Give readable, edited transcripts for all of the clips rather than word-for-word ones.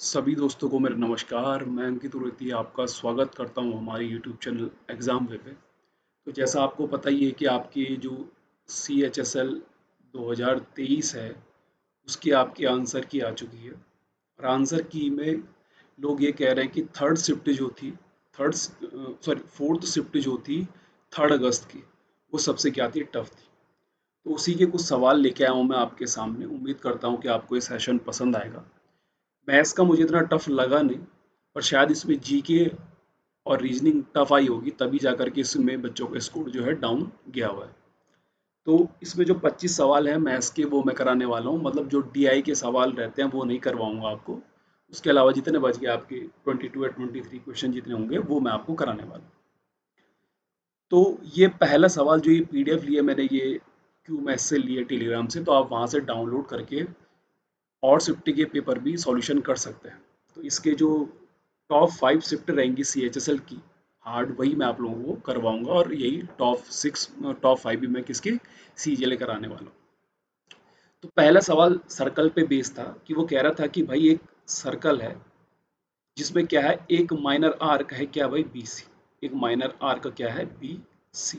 सभी दोस्तों को मेरा नमस्कार। मैं अंकित उरेती आपका स्वागत करता हूं हमारे यूट्यूब चैनल एग्ज़ाम वे पे। तो जैसा आपको पता ही है कि आपकी जो CHSL 2023 है उसकी आपकी आंसर की आ चुकी है। और आंसर की में लोग ये कह रहे हैं कि थर्ड शिफ्ट जो थी थर्ड सॉरी फोर्थ शिफ्ट जो थी 3 अगस्त की, वो सबसे क्या थी, टफ थी। तो उसी के कुछ सवाल लेके आया हूँ मैं आपके सामने। उम्मीद करता हूँ कि आपको ये सेशन पसंद आएगा। मैथ्स का मुझे इतना टफ लगा नहीं, पर शायद इसमें जीके और रीजनिंग टफ आई होगी, तभी जाकर के इसमें बच्चों का स्कोर जो है डाउन गया हुआ है। तो इसमें जो 25 सवाल हैं मैथ्स के वो मैं कराने वाला हूँ, मतलब जो डीआई के सवाल रहते हैं वो नहीं करवाऊंगा आपको। उसके अलावा जितने बच गए आपके 22 या 23 क्वेश्चन जितने होंगे वो मैं आपको कराने वाला हूँ। तो ये पहला सवाल जो ये पीडीएफ लिए मैंने, ये क्यू मैथ्स से लिए टेलीग्राम से, तो आप वहाँ से डाउनलोड करके और शिफ्ट के पेपर भी सॉल्यूशन कर सकते हैं। तो इसके जो टॉप 5 शिफ्ट रहेंगी CHSL की हार्ड, वही मैं आप लोगों को करवाऊंगा, और यही टॉप 5 भी मैं किसके CGL कराने वाला हूँ। तो पहला सवाल सर्कल पे बेस था कि वो कह रहा था कि भाई एक सर्कल है जिसमें क्या है, एक माइनर आर्क है, क्या भाई, BC। एक माइनर आर्क क्या है, BC।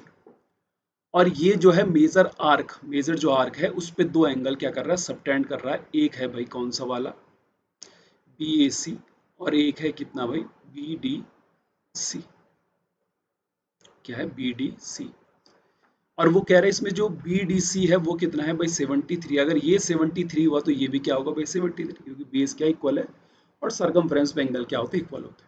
और ये जो है मेजर जो आर्क है उस पे दो एंगल क्या कर रहा है, सबटेंड कर रहा है। एक है भाई कौन सा वाला, BAC, और एक है कितना भाई, BDC। क्या है, BDC। और वो कह रहे हैं इसमें जो BDC है वो कितना है भाई, 73। अगर ये 73 हुआ तो ये भी क्या होगा भाई, 73, क्योंकि बेस क्या इक्वल है और सरकमफ्रेंस पे एंगल क्या होता है, इक्वल होता है।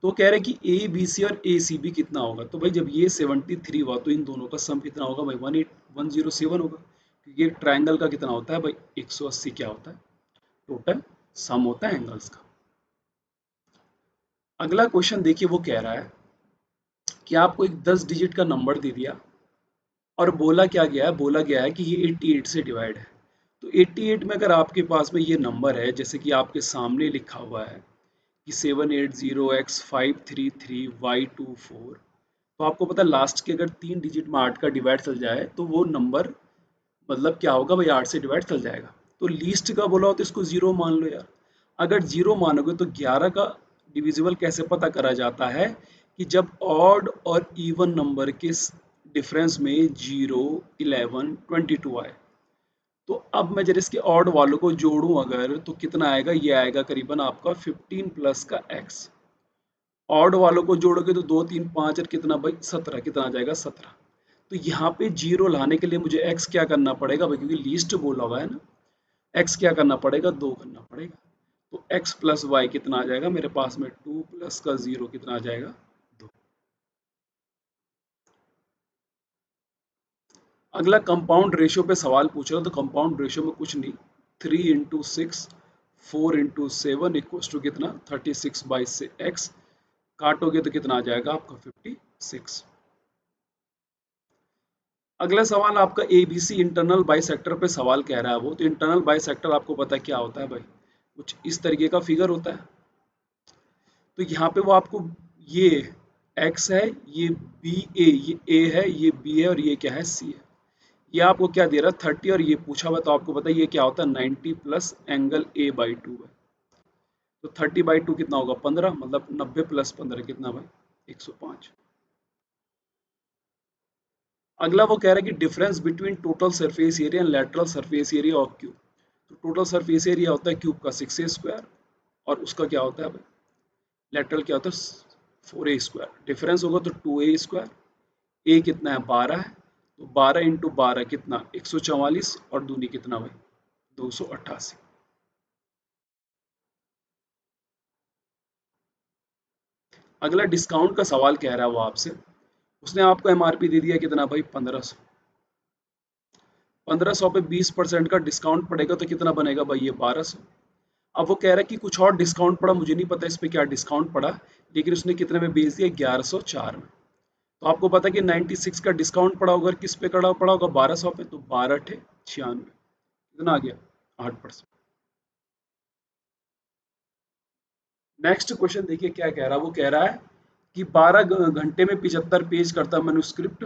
तो वो कह रहे हैं कि ABC और ACB कितना होगा। तो भाई जब ये 73 हुआ तो इन दोनों का सम कितना होगा भाई, 10107 होगा, क्योंकि ये ट्रायंगल का कितना होता है भाई, 180 क्या होता है, टोटल सम होता है एंगल्स का। अगला क्वेश्चन देखिए, वो कह रहा है कि आपको एक 10 डिजिट का नंबर दे दिया और बोला क्या गया है, बोला गया है कि ये 88 से डिवाइड है। तो 88 में अगर आपके पास में ये नंबर है, जैसे कि आपके सामने लिखा हुआ है कि 780x533y24, तो आपको पता है लास्ट के अगर 3 डिजिट में 8 का डिवाइड चल जाए तो वो नंबर मतलब क्या होगा भाई, 8 से डिवाइड चल जाएगा। तो लीस्ट का बोला हो तो इसको 0 मान लो यार। अगर 0 मानोगे तो 11 का डिविजिबल कैसे पता करा जाता है, कि जब ऑड और इवन नंबर के डिफरेंस में 0, 11, 22 आए। तो अब मैं जरा इसके ऑड वालों को जोड़ूं अगर, तो कितना आएगा, ये आएगा करीबन आपका 15 प्लस का x। ऑड वालों को जोड़ोगे तो 2, 3, 5 और कितना भाई, 17। कितना आ जाएगा, 17। तो यहाँ पे 0 लाने के लिए मुझे x क्या करना पड़ेगा भाई, क्योंकि लीस्ट बोला हुआ है ना, x क्या करना पड़ेगा, 2 करना पड़ेगा। तो x प्लस वाई कितना आ जाएगा मेरे पास में, 2 प्लस का 0 कितना आ जाएगा, 2। अगला कंपाउंड रेशियो पे सवाल पूछ रहा, तो कंपाउंड रेशियो में कुछ नहीं, 3 × 6, 4 × 7 इक्वल्स टू कितना, 36/6x। काटोगे तो कितना आ जाएगा आपका, 56। अगला सवाल आपका ABC इंटरनल बाइसेक्टर पे सवाल कह रहा है वो। तो इंटरनल बाइसेक्टर आपको पता है क्या होता है भाई, कुछ इस तरीके का फिगर होता है। तो यहाँ पे वो आपको ये x है, ये BA, ये A है, ये B है, और ये क्या है, C है। ये आपको क्या दे रहा है, 30, और ये पूछा हुआ, तो आपको पता है ये क्या होता है, 90 प्लस एंगल A/2 है। तो 30/2 कितना होगा, 15, मतलब 90 प्लस 15 कितना भाई, 105। अगला वो कह रहा है कि difference between total surface area and lateral surface area of cube. तो टोटल सरफेस एरिया होता है क्यूब का 6a², और उसका क्या होता है भाई, लेटरल क्या होता है, 4a²। डिफरेंस होगा तो 2a²। ए कितना है, 12 है, तो 12 × 12 कितना, 144, और दूनी कितना भाई, 288। अगला डिस्काउंट का सवाल कह रहा है वो आपसे। उसने आपको एमआरपी दे दिया कितना भाई, 1500। 1500 पे 20% का डिस्काउंट पड़ेगा तो कितना बनेगा भाई, ये 1200। अब वो कह रहा है कि कुछ और डिस्काउंट पड़ा, मुझे नहीं पता इस पे क्या डिस्काउंट पड़ा, लेकिन उसने कितने में बेच दिया, 1104 में। तो आपको पता है कि 96 का डिस्काउंट पड़ा होगा, किस पे पड़ा होगा, 1200 पे। तो 12×8 = 96, कितना आ गया, 8%। नेक्स्ट क्वेश्चन देखिए क्या कह रहा है, वो कह रहा है कि 12 घंटे में 75 पेज करता मैन्युस्क्रिप्ट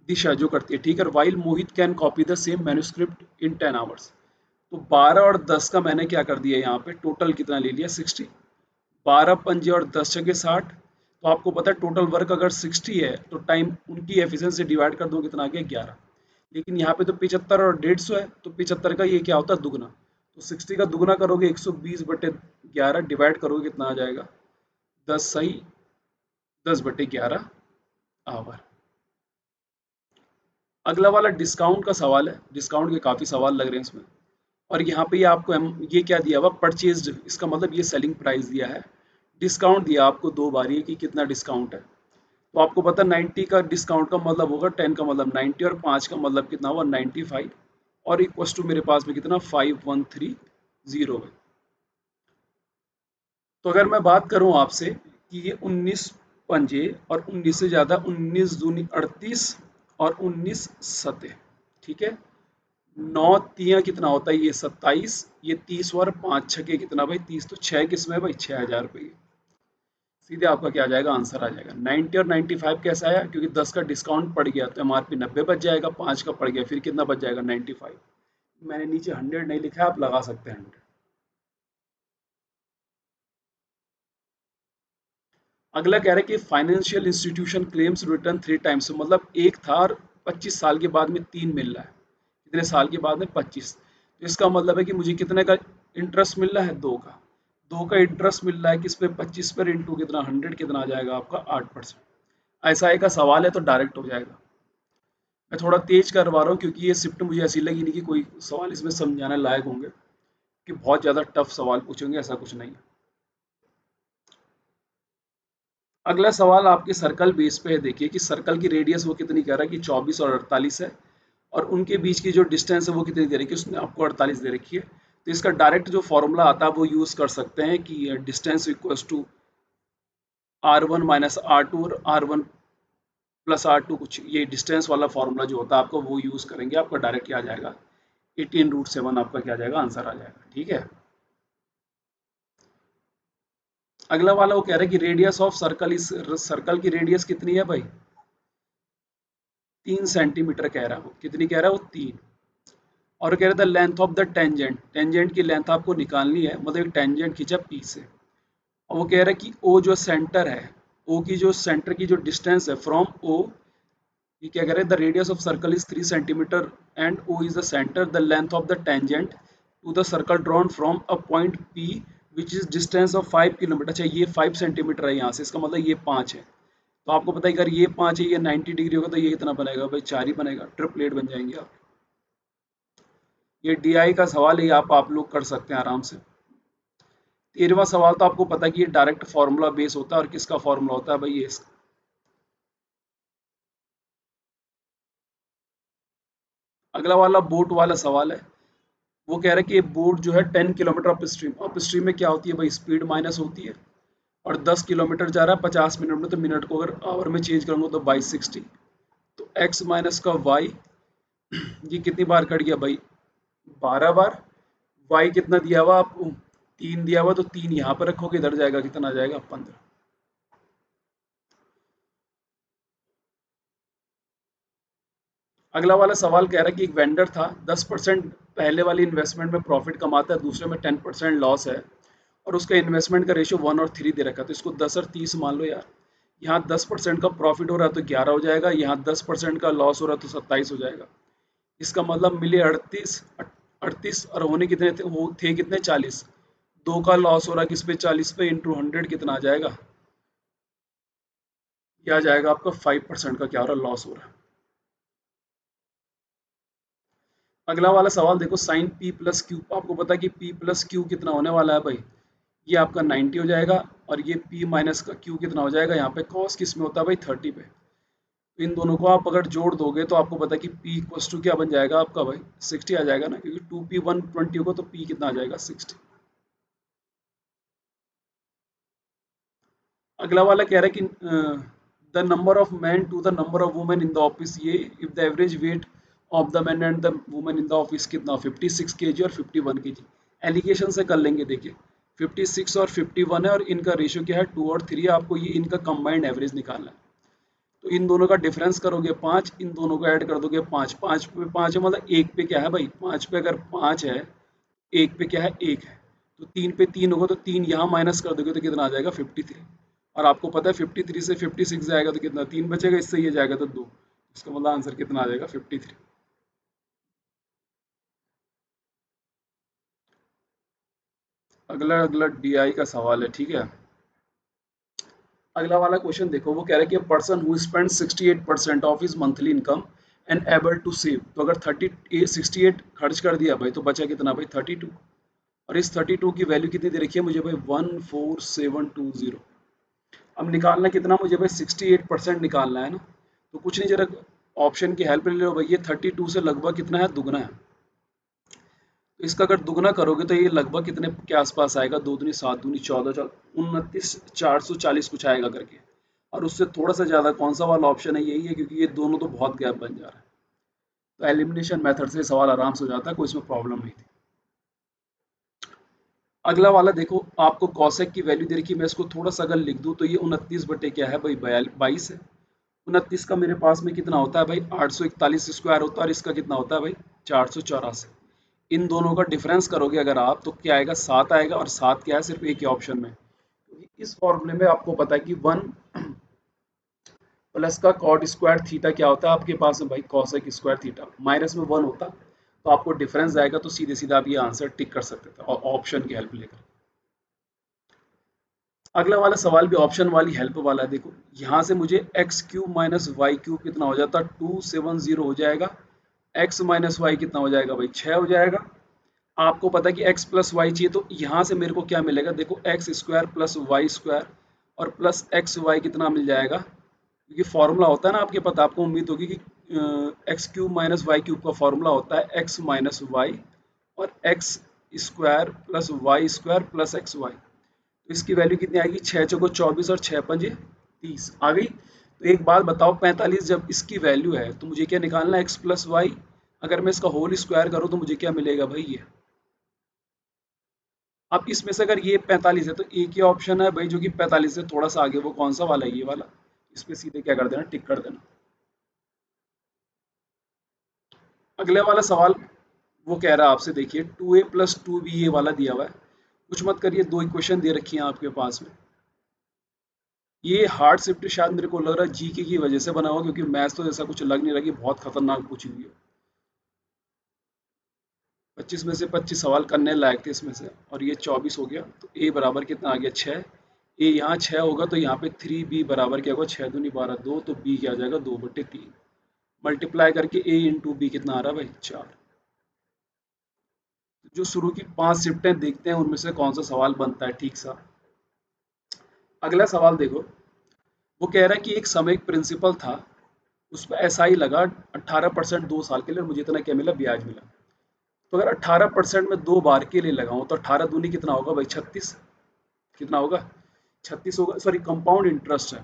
दिशा जो करती है, ठीक है, while Mohit can copy the same manuscript in 10 hours. तो 12 और 10 का मैंने क्या कर दिया यहाँ पे, टोटल कितना ले लिया 60। 12 पंजे और 10 छके 60। तो आपको पता है टोटल वर्क अगर 60 है तो टाइम उनकी एफिशिएंसी डिवाइड कर दो कितना आ गया 11। लेकिन यहाँ पे तो 75 और 150 है, तो 75 का ये क्या होता है दुगना। तो 60 का दुगना करोगे 120/11 डिवाइड करोगे कितना आ जाएगा 10 सही 10/11 आवर। अगला वाला डिस्काउंट का सवाल है, डिस्काउंट के काफ़ी सवाल लग रहे हैं इसमें। और यहाँ पे आपको ये क्या दिया हुआ परचेज्ड, इसका मतलब ये सेलिंग प्राइस दिया है। डिस्काउंट दिया आपको दो बार ये कि कितना डिस्काउंट है। तो आपको पता 90 का डिस्काउंट का मतलब होगा 10 का मतलब 90 और 5 का मतलब कितना हुआ 95 और इक्वस टू मेरे पास में कितना 5130 है। तो अगर मैं बात करूं आपसे कि ये 19 पंजे और 19 से ज़्यादा 19 दूनी 38 और 19 सते, ठीक है। 9 तियां कितना होता है ये 27, ये 30 और 5 छके कितना भाई 30, तो 6 किसमें है भाई 6000 रुपये। सीधे आपका क्या आ जाएगा आंसर आ जाएगा 90 और 95 कैसे आया, क्योंकि 10 का डिस्काउंट पड़ गया तो एमआरपी 90 बच जाएगा, 5 का पड़ गया फिर कितना बच जाएगा 95। मैंने नीचे 100 नहीं लिखा है, आप लगा सकते हैं 100। अगला कह रहा है कि financial institution claims return 3 times, मतलब एक था और 25 साल के बाद में 3 मिल रहा है, कितने साल के बाद में 25। तो इसका मतलब है कि मुझे कितने का इंटरेस्ट मिल रहा है 2 का इंटरेस्ट मिल रहा है किस पे 25 पर इंटू कितना 100 कितना आ जाएगा आपका 8%। ऐसा एक का सवाल है तो डायरेक्ट हो जाएगा। मैं थोड़ा तेज करवा रहा हूँ क्योंकि ये शिफ्ट मुझे ऐसी लगी नहीं कि कोई सवाल इसमें समझाने लायक होंगे, कि बहुत ज़्यादा टफ सवाल पूछेंगे ऐसा कुछ नहीं है। अगला सवाल आपके सर्कल बेस पे है, देखिए कि सर्कल की रेडियस वो कितनी कह रहा है कि 24 और 48 है, और उनके बीच की जो डिस्टेंस है वो कितनी दे रखी है, उसने आपको 48 दे रखी है। तो इसका डायरेक्ट जो फॉर्मूला आता है वो यूज़ कर सकते हैं कि distance equals to R1 minus R2 और R1 प्लस R2, कुछ ये डिस्टेंस वाला फॉर्मूला जो होता है आपको वो यूज़ करेंगे, आपका डायरेक्ट क्या आ जाएगा 18√7 आपका क्या आ जाएगा आंसर आ जाएगा, ठीक है। अगला वाला वो कह रहा है कि रेडियस ऑफ सर्कल, इस सर्कल की रेडियस कितनी है भाई 3 सेंटीमीटर कह रहा है वो, कितनी कह रहा है वो 3। और कह रहा था length of the tangent, tangent की लेंथ आपको निकालनी है, मतलब एक टेंजेंट खींचा पी से। और वो कह रहा है कि ओ जो सेंटर है, ओ की जो सेंटर की जो डिस्टेंस है फ्रॉम ओ, ये क्या कह रहे हैं the radius of circle is 3 centimetre and O is the centre, the length of the tangent to the circle drawn from a point P which is distance of 5 kilometre. अच्छा ये 5 centimetre है यहाँ से, इसका मतलब ये 5 है। तो आपको पता है अगर ये 5 है ये 90 डिग्री होगा तो ये कितना बनेगा भाई 4 ही बनेगा, ट्रिपलेट बन जाएंगे आप। ये डीआई का सवाल है, आप लोग कर सकते हैं आराम से। 13वां सवाल तो आपको पता है कि ये डायरेक्ट फार्मूला बेस होता है, और किसका फार्मूला होता है भाई ये अगला वाला बोट वाला सवाल है। वो कह रहा है कि ये बोट जो है 10 किलोमीटर अप स्ट्रीम में क्या होती है भाई स्पीड माइनस होती है, और 10 किलोमीटर जा रहा है 50 मिनट में, तो मिनट को अगर आवर में चेंज करूंगा तो बाई 60। तो एक्स माइनस का वाई, ये कितनी बार कट गया भाई 12 बार। वाई कितना दिया हुआ आपको 3 दिया हुआ, तो 3 यहाँ पर रखोगे इधर जाएगा कितना आ जाएगा 15। अगला वाला सवाल कह रहा है कि एक वेंडर था 10% पहले वाली इन्वेस्टमेंट में प्रॉफिट कमाता है, दूसरे में 10% लॉस है, और उसका इन्वेस्टमेंट का रेशियो 1 और 3 दे रखा है। तो इसको 10 और 30 मान लो यार। यहाँ 10% का प्रॉफिट हो रहा है तो 11 हो जाएगा, यहाँ 10% का लॉस हो रहा है तो 27 हो जाएगा। इसका मतलब मिले 38, 38 और होने कितने थे, वो थे कितने 40। दो का लॉस हो रहा है किस पे 40 पे इंटू 100 कितना आ जाएगा, यह आ जाएगा आपका 5% का क्या हो रहा है लॉस हो रहा है। अगला वाला सवाल देखो साइन पी प्लस क्यू, आपको पता है कि पी प्लस क्यू कितना होने वाला है भाई, ये आपका 90 हो जाएगा, और ये पी माइनस का क्यू कितना हो जाएगा यहाँ पे कॉस किस में होता है भाई 30 पे। तो इन दोनों को आप अगर जोड़ दोगे तो आपको पता है कि पी इक्वस टू क्या बन जाएगा आपका भाई 60 आ जाएगा ना, क्योंकि 2p 120 होगा तो पी कितना आ जाएगा 60। अगला वाला कह रहा है कि the number of man to the number of women in the office, ये if the average weight of the man and the women in the office कितना 56 केजी और 51 केजी। एलिगेशन से कर लेंगे, देखिए 56 और 51 है और इनका रेशियो क्या है 2 और 3 है, आपको ये इनका कंबाइंड एवरेज निकालना है। तो इन दोनों का डिफरेंस करोगे 5, इन दोनों को ऐड कर दोगे 5, 5 पे 5 है मतलब एक पे क्या है भाई 5 पे अगर 5 है एक पे क्या है, एक है, तो 3 पे 3 होगा, तो 3 यहाँ माइनस कर दोगे तो कितना आ जाएगा, 53। और आपको पता है 53 से 56 जाएगा तो कितना, 3 बचेगा, इससे ये जाएगा तो 2। इसका मतलब आंसर कितना आ जाएगा, 53। अगला अगला डीआई का सवाल है, ठीक है। अगला वाला क्वेश्चन देखो, वो कह रहा है कि person who spend 68% of his monthly income and able to save, तो अगर 68 खर्च कर दिया भाई तो बचा कितना भाई, 32। और इस 32 की वैल्यू कितनी दे रखी है मुझे भाई, 14720। अब निकालना कितना मुझे भाई, 68% निकालना है ना। तो कुछ नहीं, जरा ऑप्शन की हेल्प ले लो भाई, ये 32 से लगभग कितना है, दुगना है। तो इसका अगर दुगना करोगे तो ये लगभग कितने के आसपास आएगा, 2 दूनी 7 दूनी 14, 29 440 कुछ आएगा करके। और उससे थोड़ा सा ज़्यादा कौन सा वाला ऑप्शन है, यही है, क्योंकि ये दोनों तो बहुत गैप बन जा रहा है। तो एलिमिनेशन मेथड से सवाल आराम से हो जाता है, कोई इसमें प्रॉब्लम नहीं थी। अगला वाला देखो, आपको कौशिक की वैल्यू दे रखी है, मैं इसको थोड़ा सा अगर लिख दूं तो ये 29 बटे क्या है भाई, 22 है। 29 का मेरे पास में कितना होता है भाई, 841 स्क्वायर होता है, और इसका कितना होता है भाई, 484। इन दोनों का डिफरेंस करोगे अगर आप, तो क्या आएगा, 7 आएगा। और 7 क्या है, सिर्फ एक ही ऑप्शन में, क्योंकि इस फॉर्मूले में आपको पता है कि 1 प्लस का कॉट स्क्वायर थीटा क्या होता है आपके पास में भाई, कॉसेक स्क्वायर थीटा, माइनस में 1 होता, तो आपको डिफरेंस आएगा, तो सीधे सीधा आप ये आंसर टिक कर सकते थे और ऑप्शन की हेल्प लेकर। अगला वाला सवाल भी ऑप्शन वाली हेल्प वाला है, देखो यहाँ से मुझे x cube minus y cube कितना हो जाता, 270 हो जाएगा। एक्स माइनस वाई कितना हो जाएगा भाई, 6 हो जाएगा। आपको पता है कि x प्लस वाई चाहिए, तो यहाँ से मेरे को क्या मिलेगा, देखो x square plus y square और प्लस एक्स वाई कितना मिल जाएगा, क्योंकि फॉर्मूला होता है ना आपके पता, आपको उम्मीद होगी कि x cube minus y cube का फॉर्मूला होता है एक्स माइनस वाई और x square plus y square plus x y. तो इसकी वैल्यू कितनी आएगी, 6 चौको 24 और 6 पंजे 30 आ गई। तो एक बात बताओ, 45 जब इसकी वैल्यू है तो मुझे क्या निकालना है, एक्स प्लस वाई। अगर मैं इसका होल स्क्वायर करूँ तो मुझे क्या मिलेगा भाई, ये। अब इसमें से अगर ये 45 है तो एक ही ऑप्शन है भाई जो कि 45 से थोड़ा सा आगे, वो कौन सा वाला है, ये वाला। इस पे सीधे क्या कर देना, टिक कर देना। अगले वाला सवाल वो कह रहा है आपसे, देखिए 2a प्लस 2b ये वाला दिया हुआ है। कुछ मत करिए, दो इक्वेशन दे रखी हैं आपके पास में। ये हार्ड शिफ्ट शायद मेरे को लग रहा है जीके की वजह से बना हुआ, क्योंकि मैथ्स तो ऐसा कुछ लग नहीं रहा कि बहुत खतरनाक पूछी हुई है। 25 में से 25 सवाल करने लायक थे इसमें से, और ये 24 हो गया, तो ए बराबर कितना आ गया, 6। ए यहाँ 6 होगा तो यहाँ पे 3b बराबर क्या होगा, 6 दूनी 12 2, तो बी क्या आ जाएगा, 2/3। मल्टीप्लाई करके ए इंटू बी कितना आ रहा है भाई, 4। जो शुरू की 5 शिफ्टें देखते हैं उनमें से कौन सा सवाल बनता है ठीक सा। अगला सवाल देखो, वो कह रहा है कि एक समय एक प्रिंसिपल था, उस पर एसआई लगा 18% 2 साल के लिए, और मुझे इतना क्या मिला, ब्याज मिला। तो अगर 18% में 2 बार के लिए लगाऊं तो 18 दूनी कितना होगा भाई, 36। कितना होगा, 36 होगा। सॉरी, कंपाउंड इंटरेस्ट है,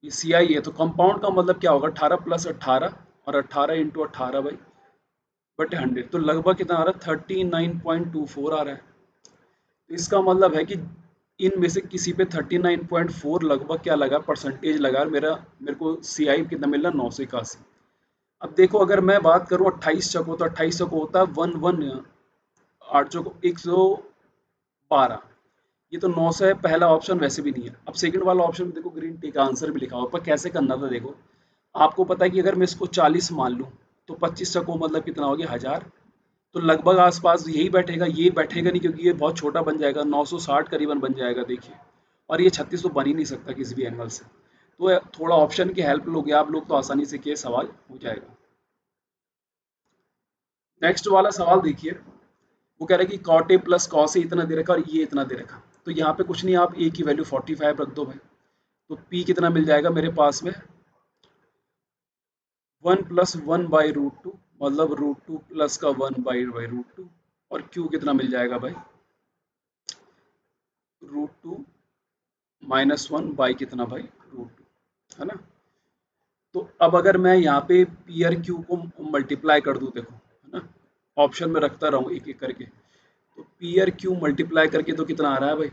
ये सीआई है, तो कंपाउंड का मतलब क्या होगा, 18 + 18, और 18 × 18 भाई बटे 100, तो लगभग कितना आ रहा है, 39.24 आ रहा है। तो इसका मतलब है कि इनमें से किसी पे 39.4 लगभग क्या लगा, परसेंटेज लगा, मेरे को सीआई कितना मिल रहा, 981। अब देखो, अगर मैं बात करूं 28 चको, तो 28 चको होता है 11, 8 चको 112। ये तो 900 है, पहला ऑप्शन वैसे भी नहीं है। अब सेकंड वाला ऑप्शन में देखो, ग्रीन टी का आंसर भी लिखा हुआ, पर कैसे करना था देखो। आपको पता है कि अगर मैं इसको 40 मान लूं तो 25 चको मतलब कितना हो गया, 1000। तो लगभग आसपास यही बैठेगा, ये बैठेगा नहीं, क्योंकि ये बहुत छोटा बन जाएगा, 960 करीबन बन जाएगा देखिए। और ये 36 तो बन ही नहीं सकता किसी भी एंगल से। तो थोड़ा ऑप्शन की हेल्प लोगे आप लोग तो आसानी से के सवाल हो जाएगा। नेक्स्ट वाला सवाल देखिए, वो कह रहा है कि कॉट ए प्लस कॉस ए इतना दे रखा और ये इतना दे रखा। तो यहाँ पे कुछ नहीं, आप ए की वैल्यू 45 रख दो भाई, तो पी कितना मिल जाएगा मेरे पास में, 1 + 1/√2, मतलब √2 प्लस का 1/√2। और क्यू कितना मिल जाएगा भाई, √2 -1 बाई कितना भाई, √2, है ना। तो अब अगर मैं यहाँ पे पी आर क्यू को मल्टीप्लाई कर दूँ, देखो है ना, ऑप्शन में रखता रहूँ एक एक करके, तो पी आर क्यू मल्टीप्लाई करके तो कितना आ रहा है भाई,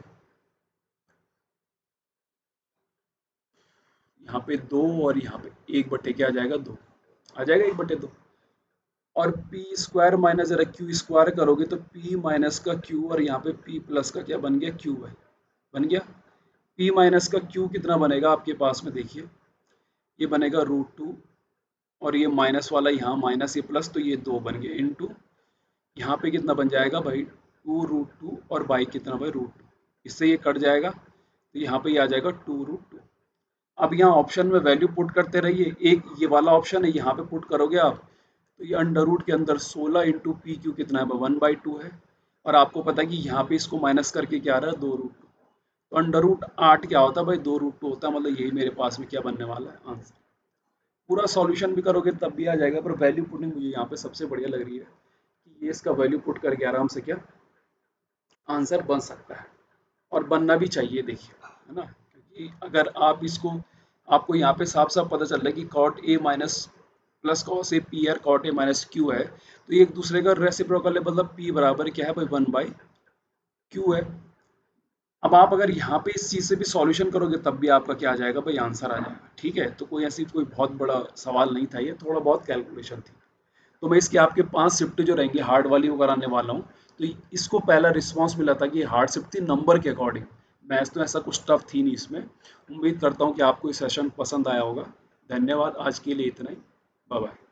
यहाँ पे 2, और यहाँ पे 1/, क्या आ जाएगा, 2। आ जाएगा 1/2। और पी स्क्वायर माइनस जरा क्यू स्क्वायर करोगे तो पी माइनस का क्यू और यहाँ पे पी प्लस का क्या बन गया, क्यू है, बन गया। पी माइनस का क्यू कितना बनेगा आपके पास में, देखिए ये बनेगा √2 और ये माइनस वाला यहाँ माइनस, ये प्लस, तो ये 2 बन गए इनटू यहाँ पे कितना बन जाएगा भाई 2√2 और बाई कितना भाई √2, इससे ये कट जाएगा तो यहाँ पे ये आ जाएगा 2√2। अब यहाँ ऑप्शन में वैल्यू पुट करते रहिए, एक ये वाला ऑप्शन है यहाँ पे पुट करोगे आप तो ये अंडर रूट के अंदर 16 इंटू पी क्यू कितना है 1/2 है, और आपको पता है कि यहाँ पे इसको माइनस करके क्या आ रहा है 2√2, तो अंडर रूट 8 क्या होता है भाई 2√2 होता है, मतलब यही मेरे पास में क्या बनने वाला है आंसर। पूरा सॉल्यूशन भी करोगे तब भी आ जाएगा, पर वैल्यू पुटिंग मुझे यहाँ पे सबसे बढ़िया लग रही है कि ये इसका वैल्यू पुट करके आराम से क्या आंसर बन सकता है, और बनना भी चाहिए, देखिए है ना, क्योंकि अगर आप इसको, आपको यहाँ पे साफ साफ पता चल रहा है कि cot A minus plus cos A P R cot A minus Q है, तो ये एक दूसरे का रेसिप्रोकल है, मतलब पी बराबर क्या है भाई 1/क्यू है। अब आप अगर यहाँ पे इस चीज़ से भी सॉल्यूशन करोगे तब भी आपका क्या आ जाएगा भाई आंसर आ जाएगा, ठीक है। तो कोई ऐसी कोई बहुत बड़ा सवाल नहीं था, ये थोड़ा बहुत कैलकुलेशन थी। तो मैं इसके आपके 5 शिफ्ट जो रहेंगी हार्ड वाली वो कराने वाला हूँ। तो इसको पहला रिस्पांस मिला था कि हार्ड शिफ्ट थी नंबर के अकॉर्डिंग, मैथ्स तो ऐसा कुछ टफ थी नहीं इसमें। उम्मीद करता हूँ कि आपको ये सेशन पसंद आया होगा। धन्यवाद, आज के लिए इतना ही, बाय बाय।